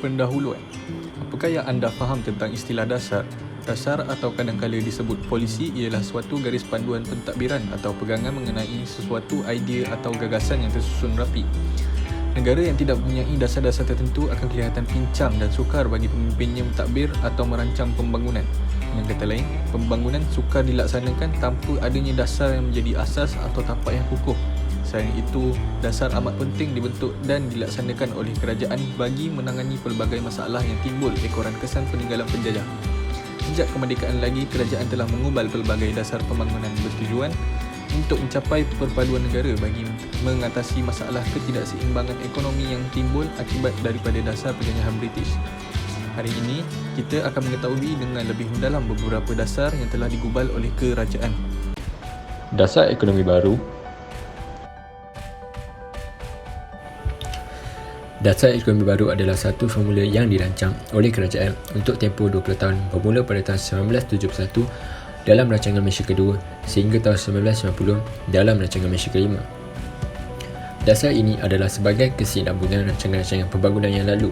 pendahuluan. Apakah yang anda faham tentang istilah dasar? Dasar atau kadang-kala disebut polisi ialah suatu garis panduan pentadbiran atau pegangan mengenai sesuatu idea atau gagasan yang tersusun rapi. Negara yang tidak mempunyai dasar-dasar tertentu akan kelihatan pincang dan sukar bagi pemimpinnya mentadbir atau merancang pembangunan. Dengan kata lain, pembangunan sukar dilaksanakan tanpa adanya dasar yang menjadi asas atau tapak yang kukuh. Selain itu, dasar amat penting dibentuk dan dilaksanakan oleh kerajaan bagi menangani pelbagai masalah yang timbul ekoran kesan peninggalan penjajah. Sejak kemerdekaan lagi, kerajaan telah mengubal pelbagai dasar pembangunan bertujuan untuk mencapai perpaduan negara bagi mengatasi masalah ketidakseimbangan ekonomi yang timbul akibat daripada dasar penjajahan British. Hari ini, kita akan mengetahui dengan lebih mendalam beberapa dasar yang telah digubal oleh kerajaan. Dasar ekonomi baru. Dasar ekonomi baru adalah satu formula yang dirancang oleh kerajaan untuk tempoh 20 tahun bermula pada tahun 1971 dalam rancangan Malaysia kedua sehingga tahun 1990 dalam rancangan Malaysia kelima. Dasar ini adalah sebagai kesinambungan rancangan-rancangan pembangunan yang lalu.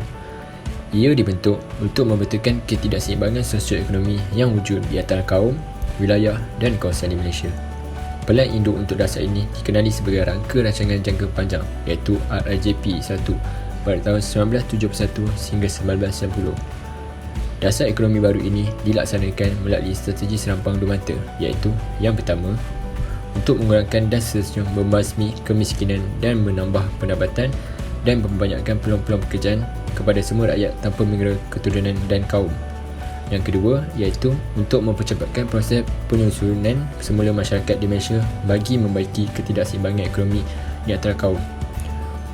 Ia dibentuk untuk membetulkan ketidakseimbangan sosioekonomi yang wujud di antara kaum, wilayah dan kawasan di Malaysia. Pelan induk untuk dasar ini dikenali sebagai Rangka Rancangan Jangka Panjang iaitu RRJP 1 pada tahun 1971 sehingga 1990. Dasar ekonomi baru ini dilaksanakan melalui strategi serampang dua mata iaitu yang pertama, untuk mengurangkan dan seterusnya membasmi kemiskinan dan menambah pendapatan dan memperbanyakkan peluang-peluang pekerjaan kepada semua rakyat tanpa mengira keturunan dan kaum. Yang kedua iaitu untuk mempercepatkan proses penyusunan semula masyarakat di Malaysia bagi membaiki ketidakseimbangan ekonomi di antara kaum.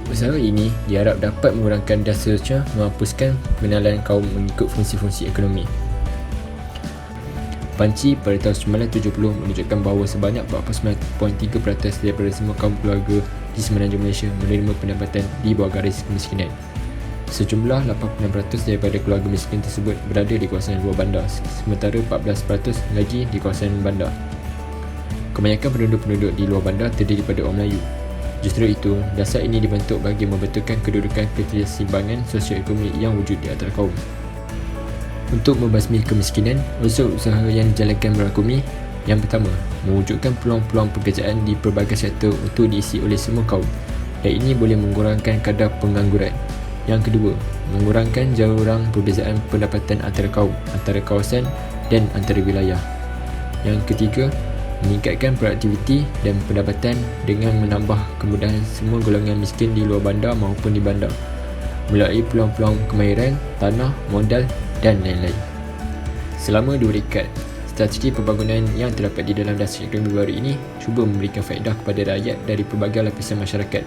Usaha ini diharap dapat mengurangkan dan seterusnya menghapuskan pengenalan kaum mengikut fungsi-fungsi ekonomi. Panci pada tahun 1970 menunjukkan bahawa sebanyak 49.3% daripada semua kaum keluarga di semenanjung Malaysia menerima pendapatan di bawah garis kemiskinan. Sejumlah 86% daripada keluarga miskin tersebut berada di kawasan luar bandar, sementara 14% lagi di kawasan bandar. Kebanyakan penduduk-penduduk di luar bandar terdiri daripada orang Melayu. Justru itu, dasar ini dibentuk bagi membetulkan kedudukan ketidakseimbangan sosioekonomi yang wujud di antara kaum. Untuk membasmi kemiskinan, usaha-usaha yang dijalankan merangkumi: yang pertama, mewujudkan peluang-peluang pekerjaan di pelbagai sektor untuk diisi oleh semua kaum, dan ini boleh mengurangkan kadar pengangguran. Yang kedua, mengurangkan jurang perbezaan pendapatan antara kaum, antara kawasan dan antara wilayah. Yang ketiga, meningkatkan produktiviti dan pendapatan dengan menambah kemudahan semua golongan miskin di luar bandar maupun di bandar melalui peluang-peluang kemahiran, tanah, modal dan lain-lain. Selama 2 dekad, strategi pembangunan yang terdapat di dalam dasar ekonomi baru ini cuba memberikan faedah kepada rakyat dari pelbagai lapisan masyarakat.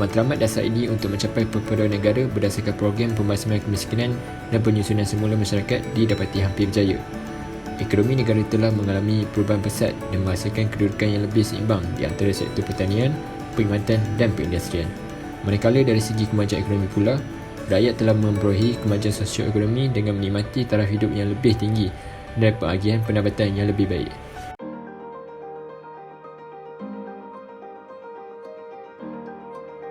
Matlamat dasar ini untuk mencapai perpaduan negara berdasarkan program pembasmian kemiskinan dan penyusunan semula masyarakat didapati hampir berjaya. Ekonomi negara telah mengalami perubahan pesat dan menghasilkan kedudukan yang lebih seimbang di antara sektor pertanian, perkhidmatan dan perindustrian. Manakala dari segi kemajuan ekonomi pula, rakyat telah memperolehi kemajuan sosioekonomi dengan menikmati taraf hidup yang lebih tinggi dan pembagian pendapatan yang lebih baik.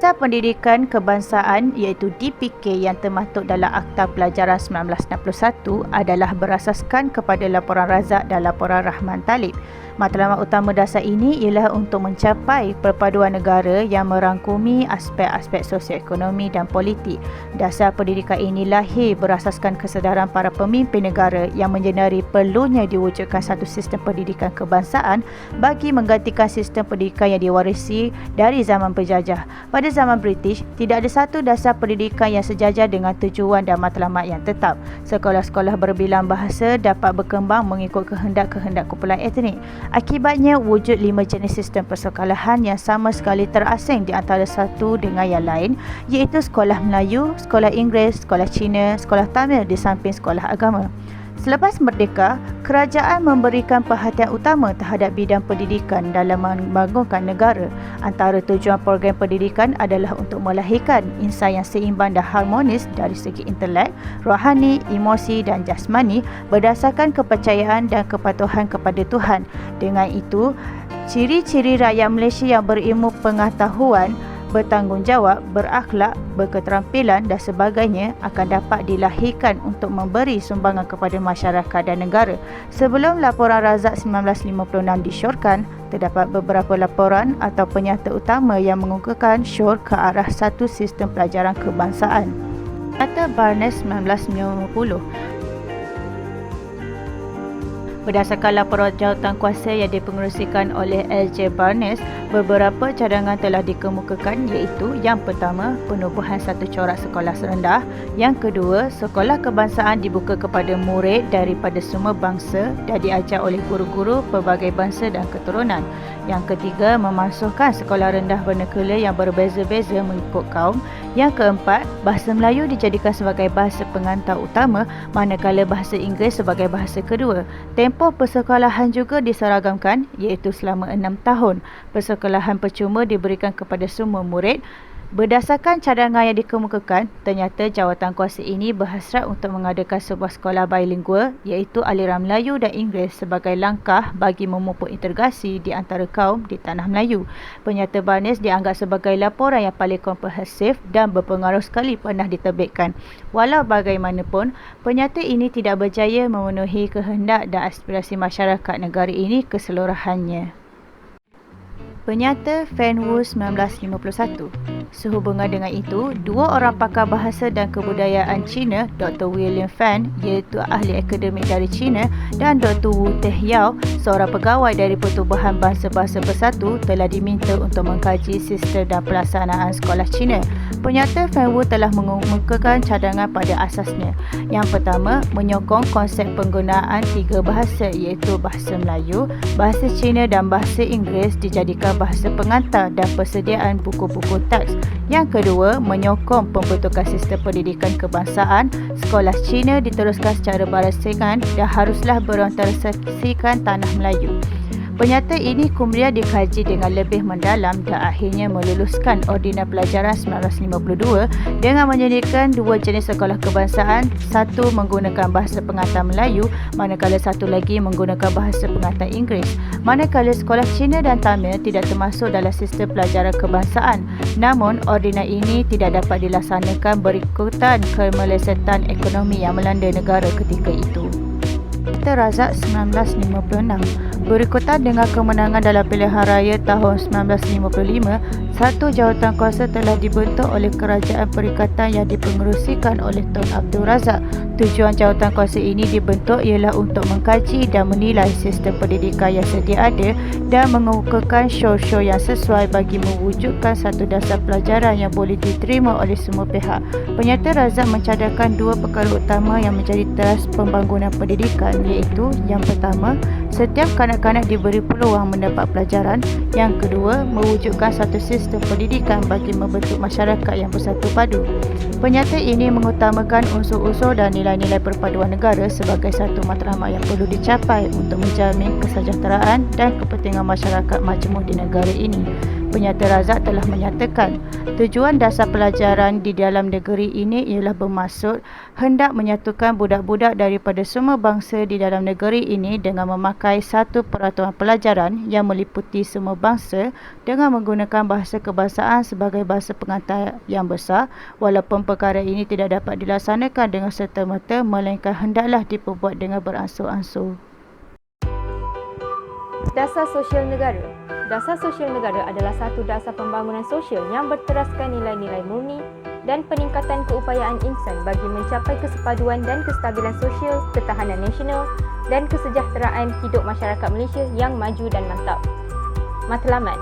Dasar Pendidikan Kebangsaan iaitu DPK yang termaktub dalam Akta Pelajaran 1961 adalah berasaskan kepada laporan Razak dan laporan Rahman Talib. Matlamat utama dasar ini ialah untuk mencapai perpaduan negara yang merangkumi aspek-aspek sosioekonomi dan politik. Dasar pendidikan ini lahir berasaskan kesedaran para pemimpin negara yang menyenari perlunya diwujudkan satu sistem pendidikan kebangsaan bagi menggantikan sistem pendidikan yang diwarisi dari zaman penjajah. Pada zaman British, tidak ada satu dasar pendidikan yang sejajar dengan tujuan dan matlamat yang tetap. Sekolah-sekolah berbilang bahasa dapat berkembang mengikut kehendak-kehendak kumpulan etnik. Akibatnya, wujud 5 jenis sistem persekolahan yang sama sekali terasing di antara satu dengan yang lain, iaitu sekolah Melayu, sekolah Inggeris, sekolah Cina, sekolah Tamil di samping sekolah agama. Selepas merdeka, kerajaan memberikan perhatian utama terhadap bidang pendidikan dalam membangunkan negara. Antara tujuan program pendidikan adalah untuk melahirkan insan yang seimbang dan harmonis dari segi intelek, rohani, emosi dan jasmani berdasarkan kepercayaan dan kepatuhan kepada Tuhan. Dengan itu, ciri-ciri rakyat Malaysia yang berilmu pengetahuan bertanggungjawab, berakhlak, berketerampilan dan sebagainya akan dapat dilahirkan untuk memberi sumbangan kepada masyarakat dan negara. Sebelum laporan Razak 1956 disyorkan, terdapat beberapa laporan atau penyata utama yang mengukuhkan syor ke arah satu sistem pelajaran kebangsaan. Kata Barnes 1990. Berdasarkan laporan jawatankuasa yang dipengerusikan oleh L.J. Barnes, beberapa cadangan telah dikemukakan iaitu yang pertama, penubuhan satu corak sekolah serendah, yang kedua, sekolah kebangsaan dibuka kepada murid daripada semua bangsa dan diajar oleh guru-guru pelbagai bangsa dan keturunan. Yang ketiga, memansuhkan sekolah rendah bernegara yang berbeza-beza mengikut kaum. Yang keempat, bahasa Melayu dijadikan sebagai bahasa pengantar utama manakala bahasa Inggeris sebagai bahasa kedua. Tempoh persekolahan juga diseragamkan iaitu selama 6 tahun. Persekolahan percuma diberikan kepada semua murid. Berdasarkan cadangan yang dikemukakan, ternyata jawatankuasa ini berhasrat untuk mengadakan sebuah sekolah bilingual iaitu aliran Melayu dan Inggeris sebagai langkah bagi memupuk integrasi di antara kaum di tanah Melayu. Penyata Barnes dianggap sebagai laporan yang paling komprehensif dan berpengaruh sekali pernah diterbitkan. Walau bagaimanapun, penyata ini tidak berjaya memenuhi kehendak dan aspirasi masyarakat negara ini keseluruhannya. Penyata Fan Wu 1951. Sehubungan dengan itu, dua orang pakar bahasa dan kebudayaan Cina, Dr. William Fan, iaitu ahli akademik dari Cina, dan Dr. Wu Tehiao, seorang pegawai dari Pertubuhan Bangsa-Bangsa Bersatu, telah diminta untuk mengkaji sistem dan pelaksanaan sekolah Cina. Penyata Fan Wu telah mengemukakan cadangan pada asasnya. Yang pertama, menyokong konsep penggunaan tiga bahasa iaitu bahasa Melayu, bahasa Cina dan bahasa Inggeris dijadikan bahasa pengantar dan persediaan buku-buku teks. Yang kedua, menyokong pembentukan sistem pendidikan kebangsaan. Sekolah Cina diteruskan secara berasingan dan haruslah berorientasikan tanah Melayu. Penyata ini kemudian dikaji dengan lebih mendalam dan akhirnya meluluskan Ordinans Pelajaran 1952 dengan menyediakan dua jenis sekolah kebangsaan, satu menggunakan bahasa pengantar Melayu, manakala satu lagi menggunakan bahasa pengantar Inggeris. Manakala sekolah Cina dan Tamil tidak termasuk dalam sistem pelajaran kebangsaan. Namun, ordinans ini tidak dapat dilaksanakan berikutan kemelesetan ekonomi yang melanda negara ketika itu. Kata Razak 1956. Berikutan dengan kemenangan dalam pilihan raya tahun 1955, satu jawatankuasa telah dibentuk oleh Kerajaan Perikatan yang dipengerusikan oleh Tun Abdul Razak. Tujuan jawatankuasa ini dibentuk ialah untuk mengkaji dan menilai sistem pendidikan yang sedia ada dan mengukuhkan syor-syor yang sesuai bagi mewujudkan satu dasar pelajaran yang boleh diterima oleh semua pihak. Penyata Razak mencadarkan dua perkara utama yang menjadi teras pembangunan pendidikan iaitu yang pertama, setiap kanak-kanak diberi peluang mendapat pelajaran. Yang kedua, mewujudkan satu sistem pendidikan bagi membentuk masyarakat yang bersatu padu. Penyata ini mengutamakan unsur-unsur dan nilai-nilai perpaduan negara sebagai satu matlamat yang perlu dicapai untuk menjamin kesejahteraan dan kepentingan masyarakat majmuk di negara ini. Penyata Razak telah menyatakan, tujuan dasar pelajaran di dalam negeri ini ialah bermaksud hendak menyatukan budak-budak daripada semua bangsa di dalam negeri ini dengan memakai satu peraturan pelajaran yang meliputi semua bangsa dengan menggunakan bahasa kebangsaan sebagai bahasa pengantar yang besar, walaupun perkara ini tidak dapat dilaksanakan dengan serta-merta melainkan hendaklah diperbuat dengan beransur-ansur. Dasar sosial negara. Dasar sosial negara adalah satu dasar pembangunan sosial yang berteraskan nilai-nilai murni dan peningkatan keupayaan insan bagi mencapai kesepaduan dan kestabilan sosial, ketahanan nasional dan kesejahteraan hidup masyarakat Malaysia yang maju dan mantap. Matlamat.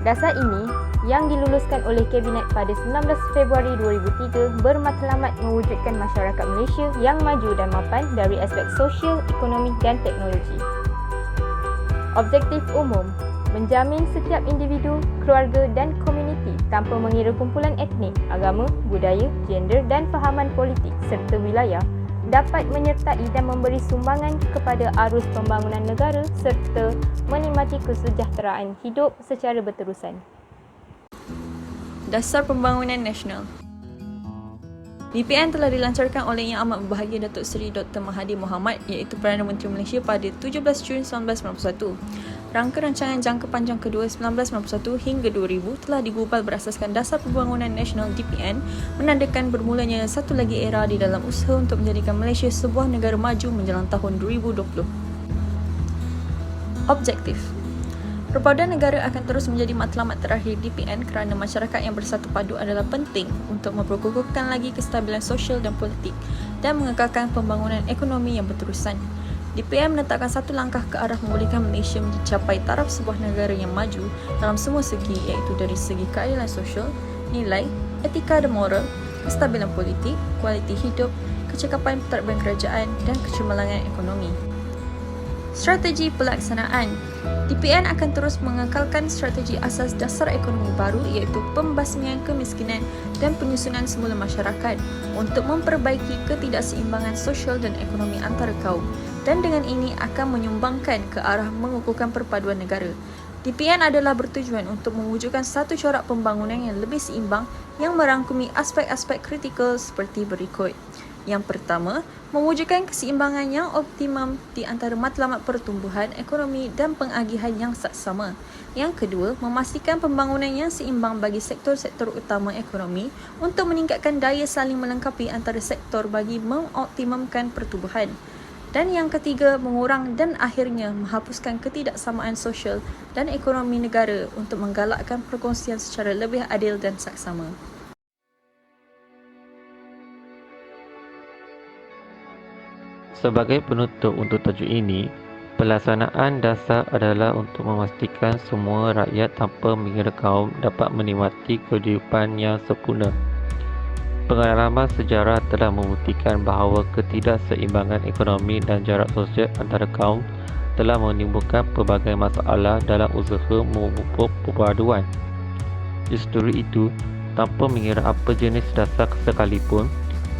Dasar ini yang diluluskan oleh Kabinet pada 19 Februari 2003 bermatlamat mewujudkan masyarakat Malaysia yang maju dan mapan dari aspek sosial, ekonomi dan teknologi. Objektif umum, menjamin setiap individu, keluarga dan komuniti tanpa mengira kumpulan etnik, agama, budaya, gender dan fahaman politik serta wilayah dapat menyertai dan memberi sumbangan kepada arus pembangunan negara serta menikmati kesejahteraan hidup secara berterusan. Dasar Pembangunan Nasional. DPN telah dilancarkan oleh Yang Amat Berbahagia Datuk Seri Dr. Mahathir Mohamad iaitu Perdana Menteri Malaysia pada 17 Jun 1991. Rangka rancangan jangka panjang kedua 1991 hingga 2000 telah digubal berasaskan Dasar Pembangunan Nasional DPN, menandakan bermulanya satu lagi era di dalam usaha untuk menjadikan Malaysia sebuah negara maju menjelang tahun 2020. Objektif: perpaduan negara akan terus menjadi matlamat terakhir DPN kerana masyarakat yang bersatu padu adalah penting untuk memperkukuhkan lagi kestabilan sosial dan politik dan mengekalkan pembangunan ekonomi yang berterusan. DPN menetapkan satu langkah ke arah membolehkan Malaysia mencapai taraf sebuah negara yang maju dalam semua segi, iaitu dari segi keadilan sosial, nilai, etika dan moral, kestabilan politik, kualiti hidup, kecekapan pentadbiran kerajaan dan kecemerlangan ekonomi. Strategi pelaksanaan: DPN akan terus mengekalkan strategi asas dasar ekonomi baru, iaitu pembasmian kemiskinan dan penyusunan semula masyarakat untuk memperbaiki ketidakseimbangan sosial dan ekonomi antara kaum, dan dengan ini akan menyumbangkan ke arah mengukuhkan perpaduan negara. DPN adalah bertujuan untuk mewujudkan satu corak pembangunan yang lebih seimbang yang merangkumi aspek-aspek kritikal seperti berikut. Yang pertama, mewujudkan keseimbangan yang optimum di antara matlamat pertumbuhan ekonomi dan pengagihan yang saksama. Yang kedua, memastikan pembangunan yang seimbang bagi sektor-sektor utama ekonomi untuk meningkatkan daya saling melengkapi antara sektor bagi mengoptimumkan pertumbuhan. Dan yang ketiga, mengurang dan akhirnya menghapuskan ketidaksamaan sosial dan ekonomi negara untuk menggalakkan perkongsian secara lebih adil dan saksama. Sebagai penutup untuk tajuk ini, pelaksanaan dasar adalah untuk memastikan semua rakyat tanpa mengira kaum dapat menikmati kehidupan yang sempurna. Pengalaman sejarah telah membuktikan bahawa ketidakseimbangan ekonomi dan jarak sosial antara kaum telah menimbulkan pelbagai masalah dalam usaha memupuk perpaduan. Justru itu, tanpa mengira apa jenis dasar sekalipun,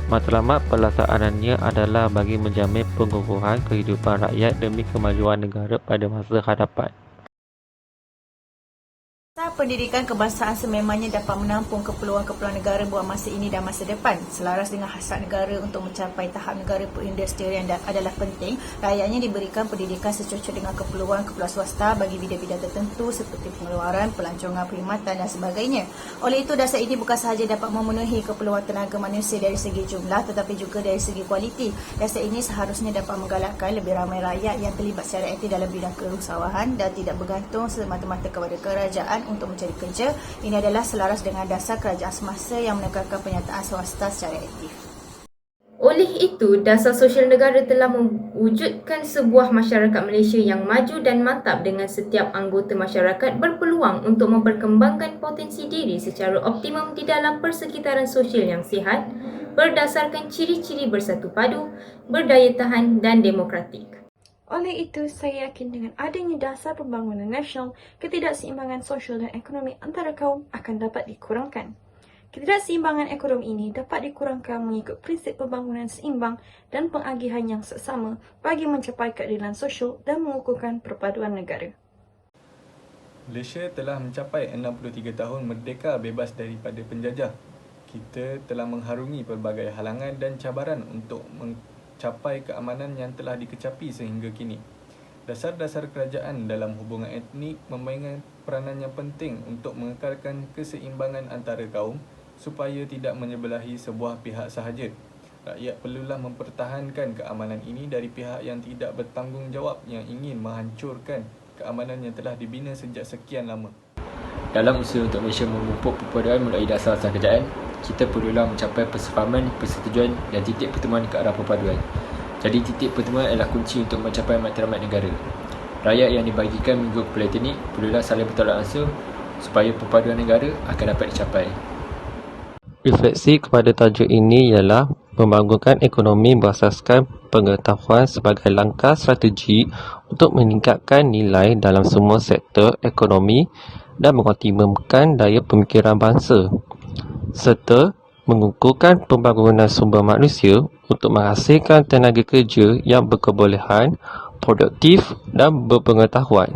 matlamat pelaksanaannya adalah bagi menjamin pengukuhan kehidupan rakyat demi kemajuan negara pada masa hadapan. Pendidikan kebangsaan sememangnya dapat menampung keperluan-keperluan negara buat masa ini dan masa depan. Selaras dengan hasrat negara untuk mencapai tahap negara perindustrian adalah penting, rakyatnya diberikan pendidikan secocok dengan keperluan-keperluan swasta bagi bidang-bidang tertentu seperti pengeluaran, pelancongan, perkhidmatan dan sebagainya. Oleh itu, dasar ini bukan sahaja dapat memenuhi keperluan tenaga manusia dari segi jumlah tetapi juga dari segi kualiti. Dasar ini seharusnya dapat menggalakkan lebih ramai rakyat yang terlibat secara aktif dalam bidang keusahawan dan tidak bergantung semata-mata kepada kerajaan untuk mencari kerja. Ini adalah selaras dengan dasar kerajaan semasa yang menekankan penyataan swasta secara aktif. Oleh itu, Dasar Sosial Negara telah mewujudkan sebuah masyarakat Malaysia yang maju dan mantap dengan setiap anggota masyarakat berpeluang untuk memperkembangkan potensi diri secara optimum di dalam persekitaran sosial yang sihat, berdasarkan ciri-ciri bersatu padu, berdaya tahan dan demokratik. Oleh itu, saya yakin dengan adanya Dasar Pembangunan Nasional, ketidakseimbangan sosial dan ekonomi antara kaum akan dapat dikurangkan. Ketidakseimbangan ekonomi ini dapat dikurangkan mengikut prinsip pembangunan seimbang dan pengagihan yang seksama bagi mencapai keadilan sosial dan mengukuhkan perpaduan negara. Malaysia telah mencapai 63 tahun merdeka bebas daripada penjajah. Kita telah mengharungi pelbagai halangan dan cabaran untuk capai keamanan yang telah dikecapi sehingga kini. Dasar-dasar kerajaan dalam hubungan etnik memainkan peranan yang penting untuk mengekalkan keseimbangan antara kaum supaya tidak menyebelahi sebuah pihak sahaja. Rakyat perlulah mempertahankan keamanan ini dari pihak yang tidak bertanggungjawab yang ingin menghancurkan keamanan yang telah dibina sejak sekian lama. Dalam usaha untuk Malaysia memupuk perpaduan melalui dasar-dasar kerajaan, kita perlulah mencapai persefahaman, persetujuan dan titik pertemuan ke arah perpaduan. Jadi titik pertemuan adalah kunci untuk mencapai matlamat negara. Rakyat yang dibagikan mengikut politeknik perlulah saling bertolak ansur supaya perpaduan negara akan dapat dicapai. Refleksi kepada tajuk ini ialah membangunkan ekonomi berasaskan pengetahuan sebagai langkah strategi untuk meningkatkan nilai dalam semua sektor ekonomi dan mengoptimumkan daya pemikiran bangsa, serta mengukuhkan pembangunan sumber manusia untuk menghasilkan tenaga kerja yang berkebolehan, produktif dan berpengetahuan.